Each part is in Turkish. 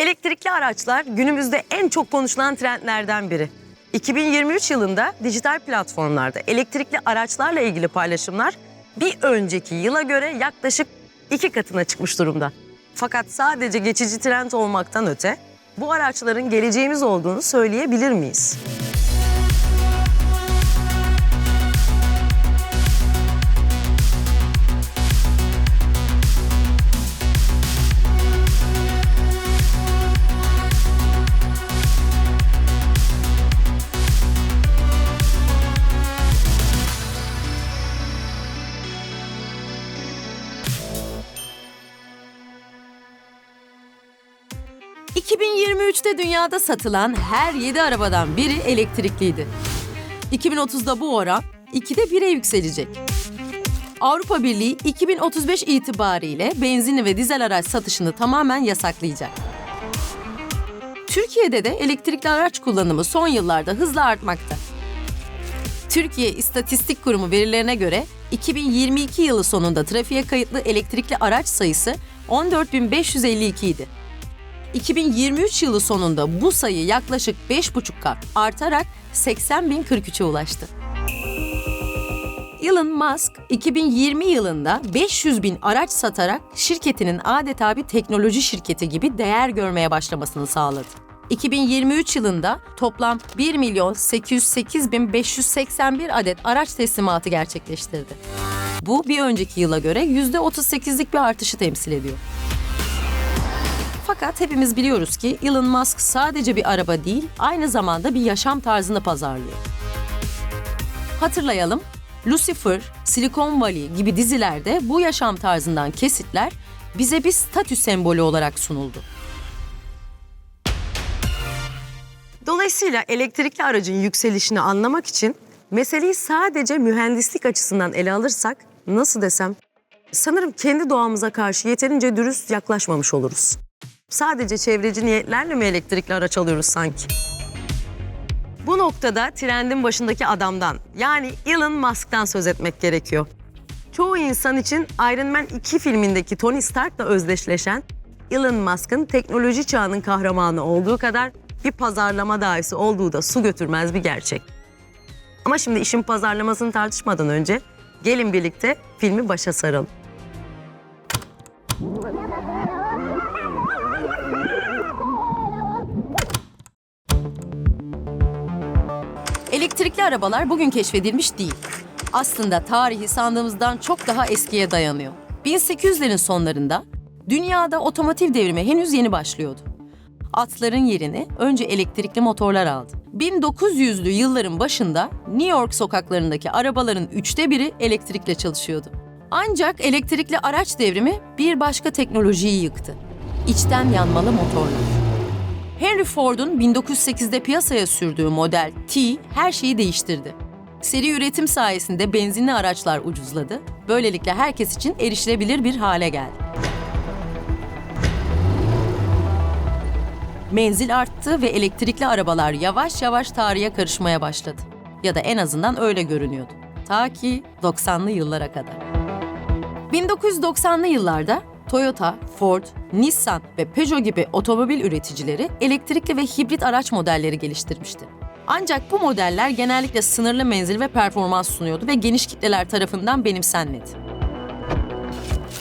Elektrikli araçlar günümüzde en çok konuşulan trendlerden biri. 2023 yılında dijital platformlarda elektrikli araçlarla ilgili paylaşımlar bir önceki yıla göre yaklaşık 2 katına çıkmış durumda. Fakat sadece geçici trend olmaktan öte bu araçların geleceğimiz olduğunu söyleyebilir miyiz? ...2023'te dünyada satılan her 7 arabadan biri elektrikliydi. 2030'da bu oran 2'de 1'e yükselecek. Avrupa Birliği 2035 itibariyle benzinli ve dizel araç satışını tamamen yasaklayacak. Türkiye'de de elektrikli araç kullanımı son yıllarda hızla artmakta. Türkiye İstatistik Kurumu verilerine göre 2022 yılı sonunda trafiğe kayıtlı elektrikli araç sayısı 14.552 idi. 2023 yılı sonunda bu sayı yaklaşık 5,5 kat artarak 80.043'e ulaştı. Elon Musk, 2020 yılında 500.000 araç satarak şirketinin adeta bir teknoloji şirketi gibi değer görmeye başlamasını sağladı. 2023 yılında toplam 1.808.581 adet araç teslimatı gerçekleştirdi. Bu bir önceki yıla göre %38'lik bir artışı temsil ediyor. Fakat hepimiz biliyoruz ki Elon Musk sadece bir araba değil, aynı zamanda bir yaşam tarzını pazarlıyor. Hatırlayalım, Lucifer, Silicon Valley gibi dizilerde bu yaşam tarzından kesitler bize bir statü sembolü olarak sunuldu. Dolayısıyla elektrikli aracın yükselişini anlamak için meseleyi sadece mühendislik açısından ele alırsak, nasıl desem, sanırım kendi doğamıza karşı yeterince dürüst yaklaşmamış oluruz. Sadece çevreci niyetlerle mi elektrikli araç alıyoruz sanki? Bu noktada trendin başındaki adamdan, yani Elon Musk'tan söz etmek gerekiyor. Çoğu insan için Iron Man 2 filmindeki Tony Stark'la özdeşleşen Elon Musk'ın teknoloji çağının kahramanı olduğu kadar bir pazarlama dahisi olduğu da su götürmez bir gerçek. Ama şimdi işin pazarlamasını tartışmadan önce gelin birlikte filmi başa saralım. Elektrikli arabalar bugün keşfedilmiş değil. Aslında tarihi sandığımızdan çok daha eskiye dayanıyor. 1800'lerin sonlarında dünyada otomotiv devrimi henüz yeni başlıyordu. Atların yerini önce elektrikli motorlar aldı. 1900'lü yılların başında New York sokaklarındaki arabaların 1/3'ü elektrikle çalışıyordu. Ancak elektrikli araç devrimi bir başka teknolojiyi yıktı. İçten yanmalı motorlar. Henry Ford'un 1908'de piyasaya sürdüğü model T her şeyi değiştirdi. Seri üretim sayesinde benzinli araçlar ucuzladı. Böylelikle herkes için erişilebilir bir hale geldi. Menzil arttı ve elektrikli arabalar yavaş yavaş tarihe karışmaya başladı. Ya da en azından öyle görünüyordu. Ta ki 90'lı yıllara kadar. 1990'lı yıllarda Toyota, Ford, Nissan ve Peugeot gibi otomobil üreticileri elektrikli ve hibrit araç modelleri geliştirmişti. Ancak bu modeller genellikle sınırlı menzil ve performans sunuyordu ve geniş kitleler tarafından benimsenmedi.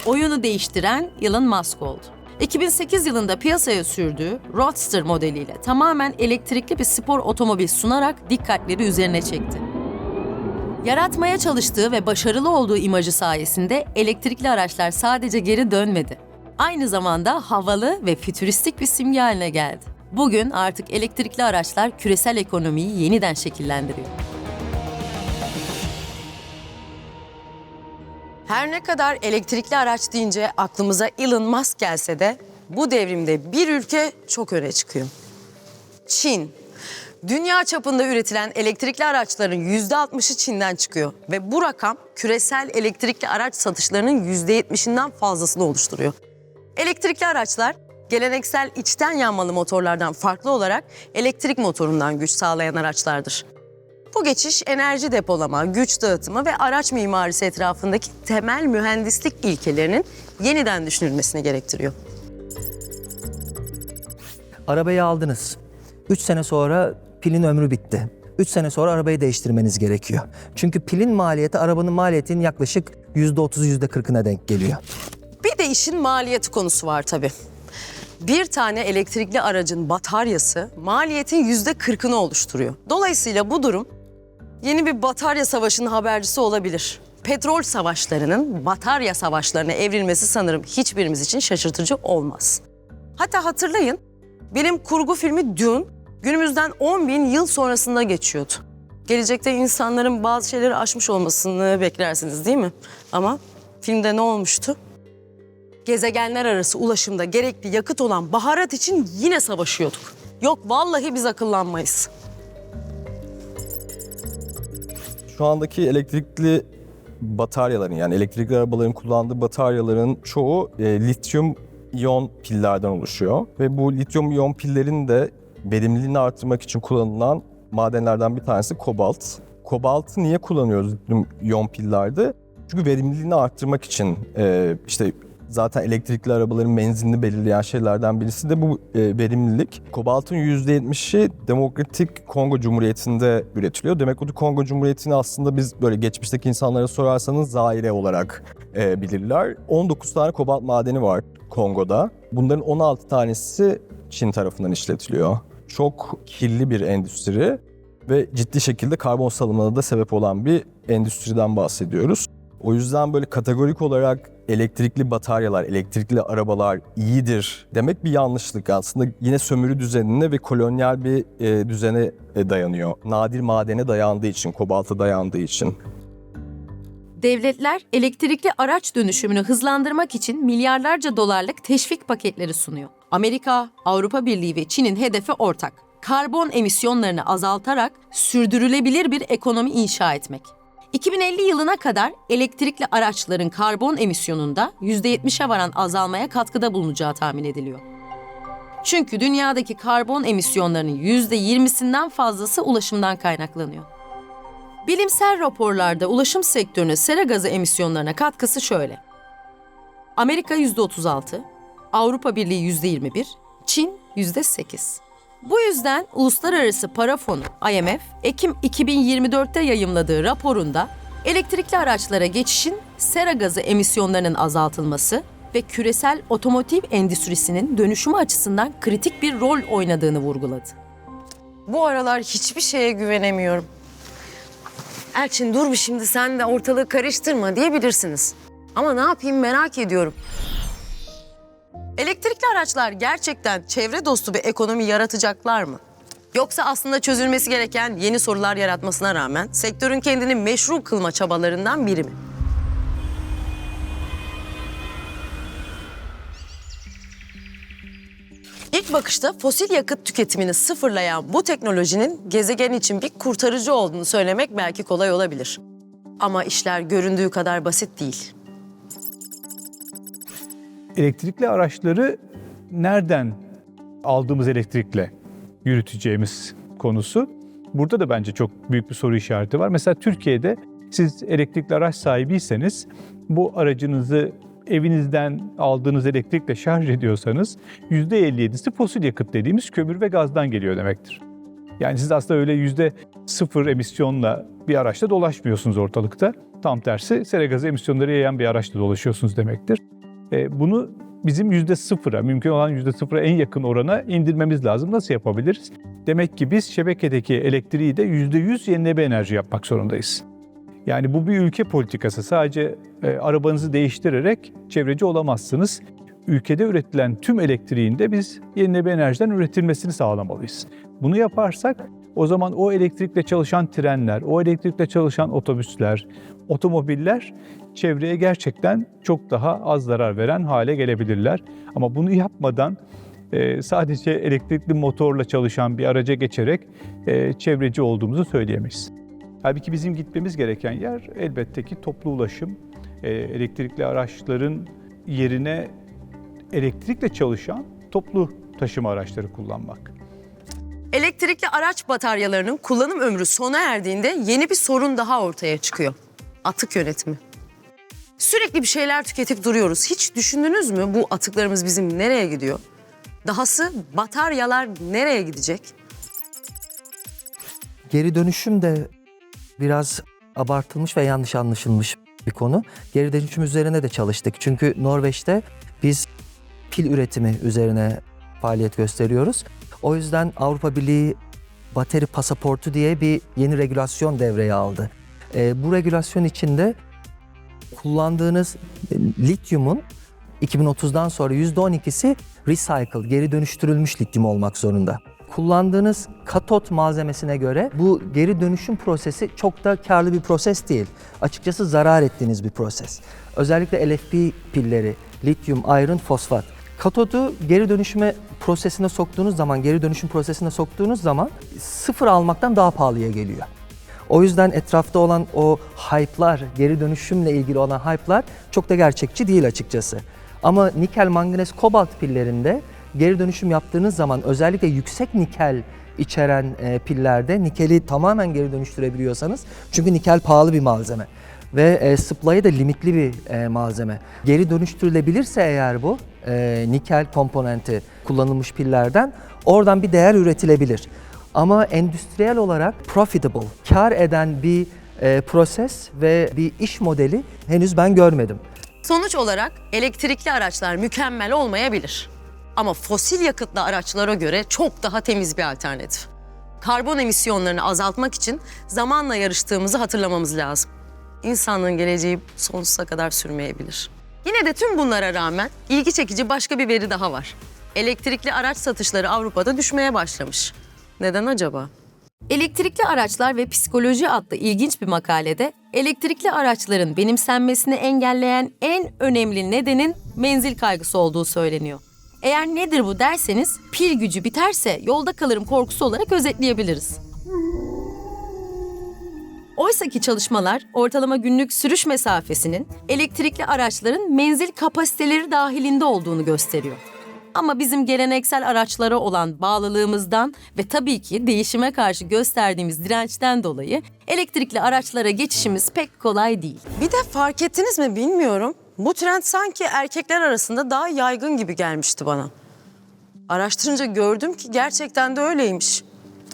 Oyunu değiştiren Elon Musk oldu. 2008 yılında piyasaya sürdüğü Roadster modeliyle tamamen elektrikli bir spor otomobil sunarak dikkatleri üzerine çekti. Yaratmaya çalıştığı ve başarılı olduğu imajı sayesinde elektrikli araçlar sadece geri dönmedi. Aynı zamanda havalı ve fütüristik bir simge haline geldi. Bugün artık elektrikli araçlar küresel ekonomiyi yeniden şekillendiriyor. Her ne kadar elektrikli araç deyince aklımıza Elon Musk gelse de bu devrimde bir ülke çok öne çıkıyor. Çin. Dünya çapında üretilen elektrikli araçların %60'ı Çin'den çıkıyor ve bu rakam küresel elektrikli araç satışlarının %70'inden fazlasını oluşturuyor. Elektrikli araçlar geleneksel içten yanmalı motorlardan farklı olarak elektrik motorundan güç sağlayan araçlardır. Bu geçiş enerji depolama, güç dağıtımı ve araç mimarisi etrafındaki temel mühendislik ilkelerinin yeniden düşünülmesini gerektiriyor. Arabayı aldınız. 3 sene sonra pilin ömrü bitti. 3 sene sonra arabayı değiştirmeniz gerekiyor. Çünkü pilin maliyeti arabanın maliyetinin yaklaşık %30'u %40'ına denk geliyor. Bir de işin maliyeti konusu var tabii. Bir tane elektrikli aracın bataryası maliyetin %40'ını oluşturuyor. Dolayısıyla bu durum yeni bir batarya savaşının habercisi olabilir. Petrol savaşlarının batarya savaşlarına evrilmesi sanırım hiçbirimiz için şaşırtıcı olmaz. Hatta hatırlayın, bilim kurgu filmi Dune günümüzden 10.000 yıl sonrasında geçiyordu. Gelecekte insanların bazı şeyleri aşmış olmasını beklersiniz değil mi? Ama filmde ne olmuştu? Gezegenler arası ulaşımda gerekli yakıt olan baharat için yine savaşıyorduk. Yok vallahi biz akıllanmayız. Şu andaki elektrikli bataryaların, yani elektrikli arabaların kullandığı bataryaların çoğu lityum iyon pillerden oluşuyor. Ve bu lityum iyon pillerin de verimliliğini arttırmak için kullanılan madenlerden bir tanesi kobalt. Kobaltı niye kullanıyoruz lityum iyon pillerde? Çünkü verimliliğini arttırmak için işte zaten elektrikli arabaların menzilini belirleyen şeylerden birisi de bu verimlilik. Kobaltın %70'i Demokratik Kongo Cumhuriyeti'nde üretiliyor. Demokratik Kongo Cumhuriyeti'ni aslında biz böyle geçmişteki insanlara sorarsanız Zaire olarak bilirler. 19 tane kobalt madeni var Kongo'da. Bunların 16 tanesi Çin tarafından işletiliyor. Çok kirli bir endüstri ve ciddi şekilde karbon salımına da sebep olan bir endüstriden bahsediyoruz. O yüzden böyle kategorik olarak elektrikli bataryalar, elektrikli arabalar iyidir demek bir yanlışlık. Aslında yine sömürü düzenine ve kolonyal bir düzene dayanıyor. Nadir madene dayandığı için, kobalta dayandığı için. Devletler elektrikli araç dönüşümünü hızlandırmak için milyarlarca dolarlık teşvik paketleri sunuyor. Amerika, Avrupa Birliği ve Çin'in hedefi ortak. Karbon emisyonlarını azaltarak sürdürülebilir bir ekonomi inşa etmek. 2050 yılına kadar elektrikli araçların karbon emisyonunda %70'e varan azalmaya katkıda bulunacağı tahmin ediliyor. Çünkü dünyadaki karbon emisyonlarının %20'sinden fazlası ulaşımdan kaynaklanıyor. Bilimsel raporlarda ulaşım sektörünün sera gazı emisyonlarına katkısı şöyle. Amerika %36, Avrupa Birliği %21, Çin %8. Bu yüzden Uluslararası Para Fonu IMF, Ekim 2024'te yayımladığı raporunda elektrikli araçlara geçişin sera gazı emisyonlarının azaltılması ve küresel otomotiv endüstrisinin dönüşümü açısından kritik bir rol oynadığını vurguladı. Bu aralar hiçbir şeye güvenemiyorum. Elçin dur bir şimdi sen de ortalığı karıştırma diyebilirsiniz. Ama ne yapayım merak ediyorum. Elektrikli araçlar gerçekten çevre dostu bir ekonomi yaratacaklar mı? Yoksa aslında çözülmesi gereken yeni sorular yaratmasına rağmen sektörün kendini meşru kılma çabalarından biri mi? İlk bakışta fosil yakıt tüketimini sıfırlayan bu teknolojinin gezegen için bir kurtarıcı olduğunu söylemek belki kolay olabilir. Ama işler göründüğü kadar basit değil. Elektrikli araçları nereden aldığımız elektrikle yürüteceğimiz konusu. Burada da bence çok büyük bir soru işareti var. Mesela Türkiye'de siz elektrikli araç sahibiyseniz bu aracınızı evinizden aldığınız elektrikle şarj ediyorsanız %57'si fosil yakıt dediğimiz kömür ve gazdan geliyor demektir. Yani siz aslında öyle %0 emisyonla bir araçla dolaşmıyorsunuz ortalıkta. Tam tersi sera gazı emisyonları yayan bir araçla dolaşıyorsunuz demektir. Bunu bizim %0'a, mümkün olan %0'a en yakın orana indirmemiz lazım. Nasıl yapabiliriz? Demek ki biz şebekedeki elektriği de %100 yenilenebilir enerji yapmak zorundayız. Yani bu bir ülke politikası. Sadece arabanızı değiştirerek çevreci olamazsınız. Ülkede üretilen tüm elektriğin de biz yenilenebilir enerjiden üretilmesini sağlamalıyız. Bunu yaparsak o zaman o elektrikle çalışan trenler, o elektrikle çalışan otobüsler, otomobiller çevreye gerçekten çok daha az zarar veren hale gelebilirler. Ama bunu yapmadan sadece elektrikli motorla çalışan bir araca geçerek çevreci olduğumuzu söyleyemeyiz. Halbuki bizim gitmemiz gereken yer elbette ki toplu ulaşım, elektrikli araçların yerine elektrikle çalışan toplu taşıma araçları kullanmak. Elektrikli araç bataryalarının kullanım ömrü sona erdiğinde yeni bir sorun daha ortaya çıkıyor. Atık yönetimi. Sürekli bir şeyler tüketip duruyoruz. Hiç düşündünüz mü bu atıklarımız bizim nereye gidiyor? Dahası bataryalar nereye gidecek? Geri dönüşüm de biraz abartılmış ve yanlış anlaşılmış bir konu. Geri dönüşüm üzerine de çalıştık. Çünkü Norveç'te biz pil üretimi üzerine faaliyet gösteriyoruz. O yüzden Avrupa Birliği bateri pasaportu diye bir yeni regülasyon devreye aldı. Bu regülasyon içinde kullandığınız lityumun 2030'dan sonra %12'si recycle, geri dönüştürülmüş lityum olmak zorunda. Kullandığınız katot malzemesine göre bu geri dönüşüm prosesi çok da karlı bir proses değil. Açıkçası zarar ettiğiniz bir proses. Özellikle LFP pilleri, lityum, iron, fosfat. Katodu geri dönüşüm prosesine soktuğunuz zaman sıfır almaktan daha pahalıya geliyor. O yüzden etrafta olan o hype'lar, geri dönüşümle ilgili olan hype'lar çok da gerçekçi değil açıkçası. Ama nikel, manganez, kobalt pillerinde geri dönüşüm yaptığınız zaman özellikle yüksek nikel içeren pillerde nikeli tamamen geri dönüştürebiliyorsanız, çünkü nikel pahalı bir malzeme ve supply'ı da limitli bir malzeme. Geri dönüştürülebilirse eğer bu nikel komponenti kullanılmış pillerden oradan bir değer üretilebilir. Ama endüstriyel olarak profitable, kar eden bir proses ve bir iş modeli henüz ben görmedim. Sonuç olarak elektrikli araçlar mükemmel olmayabilir. Ama fosil yakıtlı araçlara göre çok daha temiz bir alternatif. Karbon emisyonlarını azaltmak için zamanla yarıştığımızı hatırlamamız lazım. İnsanlığın geleceği sonsuza kadar sürmeyebilir. Yine de tüm bunlara rağmen ilgi çekici başka bir veri daha var. Elektrikli araç satışları Avrupa'da düşmeye başlamış. Neden acaba? Elektrikli Araçlar ve Psikoloji adlı ilginç bir makalede elektrikli araçların benimsenmesini engelleyen en önemli nedenin menzil kaygısı olduğu söyleniyor. Eğer nedir bu derseniz, pil gücü biterse yolda kalırım korkusu olarak özetleyebiliriz. Oysaki çalışmalar ortalama günlük sürüş mesafesinin elektrikli araçların menzil kapasiteleri dahilinde olduğunu gösteriyor. Ama bizim geleneksel araçlara olan bağlılığımızdan ve tabii ki değişime karşı gösterdiğimiz dirençten dolayı elektrikli araçlara geçişimiz pek kolay değil. Bir de fark ettiniz mi bilmiyorum. Bu trend sanki erkekler arasında daha yaygın gibi gelmişti bana. Araştırınca gördüm ki gerçekten de öyleymiş.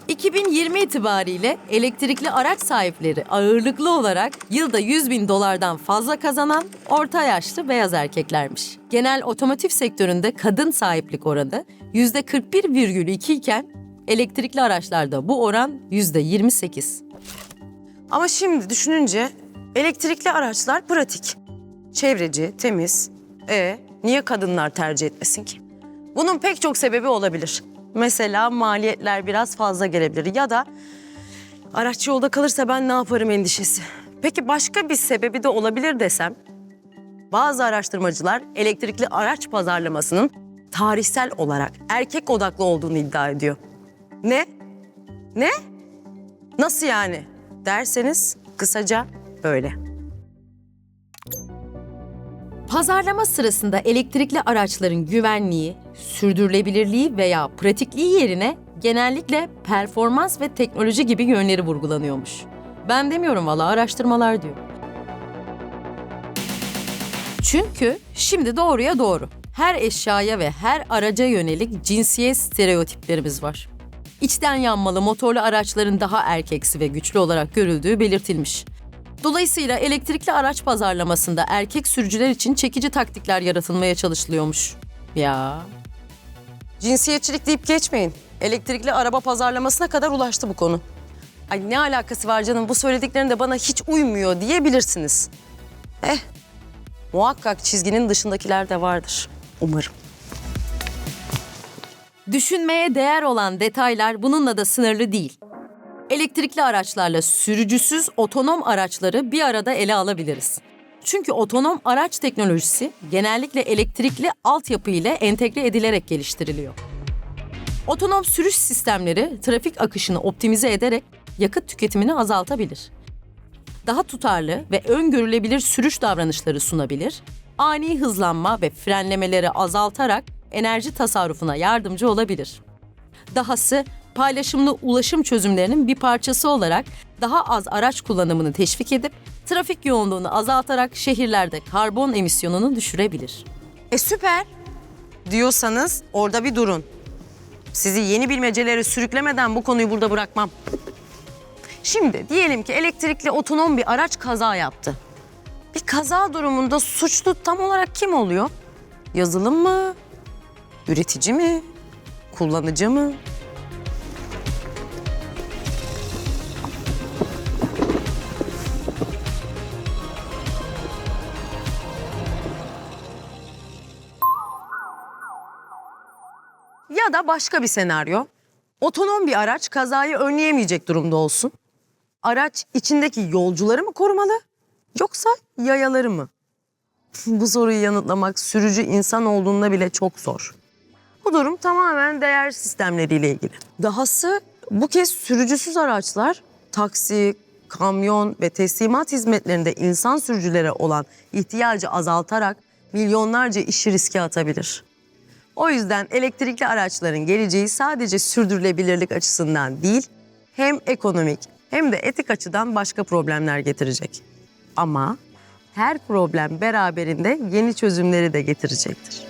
2020 itibariyle elektrikli araç sahipleri ağırlıklı olarak yılda 100.000 dolardan fazla kazanan orta yaşlı beyaz erkeklermiş. Genel otomotiv sektöründe kadın sahiplik oranı %41,2 iken elektrikli araçlarda bu oran %28. Ama şimdi düşününce elektrikli araçlar pratik, çevreci, temiz. Niye kadınlar tercih etmesin ki? Bunun pek çok sebebi olabilir. Mesela maliyetler biraz fazla gelebilir ya da araç yolda kalırsa ben ne yaparım endişesi. Peki başka bir sebebi de olabilir desem? Bazı araştırmacılar elektrikli araç pazarlamasının tarihsel olarak erkek odaklı olduğunu iddia ediyor. Ne? Ne? Nasıl yani? Derseniz kısaca böyle. Pazarlama sırasında elektrikli araçların güvenliği, sürdürülebilirliği veya pratikliği yerine genellikle performans ve teknoloji gibi yönleri vurgulanıyormuş. Ben demiyorum valla, araştırmalar diyor. Çünkü şimdi doğruya doğru. Her eşyaya ve her araca yönelik cinsiyet stereotiplerimiz var. İçten yanmalı motorlu araçların daha erkeksi ve güçlü olarak görüldüğü belirtilmiş. Dolayısıyla elektrikli araç pazarlamasında erkek sürücüler için çekici taktikler yaratılmaya çalışılıyormuş. Ya. Cinsiyetçilik deyip geçmeyin. Elektrikli araba pazarlamasına kadar ulaştı bu konu. Ay ne alakası var canım, bu söylediklerin de bana hiç uymuyor diyebilirsiniz. Muhakkak çizginin dışındakiler de vardır. Umarım. Düşünmeye değer olan detaylar bununla da sınırlı değil. Elektrikli araçlarla sürücüsüz otonom araçları bir arada ele alabiliriz. Çünkü otonom araç teknolojisi genellikle elektrikli altyapı ile entegre edilerek geliştiriliyor. Otonom sürüş sistemleri trafik akışını optimize ederek yakıt tüketimini azaltabilir. Daha tutarlı ve öngörülebilir sürüş davranışları sunabilir, ani hızlanma ve frenlemeleri azaltarak enerji tasarrufuna yardımcı olabilir. Dahası paylaşımlı ulaşım çözümlerinin bir parçası olarak daha az araç kullanımını teşvik edip trafik yoğunluğunu azaltarak şehirlerde karbon emisyonunu düşürebilir. Süper. diyorsanız orada bir durun. Sizi yeni bilmecelere sürüklemeden bu konuyu burada bırakmam. Şimdi diyelim ki elektrikli otonom bir araç kaza yaptı. Bir kaza durumunda suçlu tam olarak kim oluyor? Yazılım mı? Üretici mi? Kullanıcı mı? Ya da başka bir senaryo. Otonom bir araç kazayı önleyemeyecek durumda olsun. Araç içindeki yolcuları mı korumalı yoksa yayaları mı? Bu soruyu yanıtlamak sürücü insan olduğunda bile çok zor. Bu durum tamamen değer sistemleriyle ilgili. Dahası bu kez sürücüsüz araçlar taksi, kamyon ve teslimat hizmetlerinde insan sürücülere olan ihtiyacı azaltarak milyonlarca işi riske atabilir. O yüzden elektrikli araçların geleceği sadece sürdürülebilirlik açısından değil, hem ekonomik hem de etik açıdan başka problemler getirecek. Ama her problem beraberinde yeni çözümleri de getirecektir.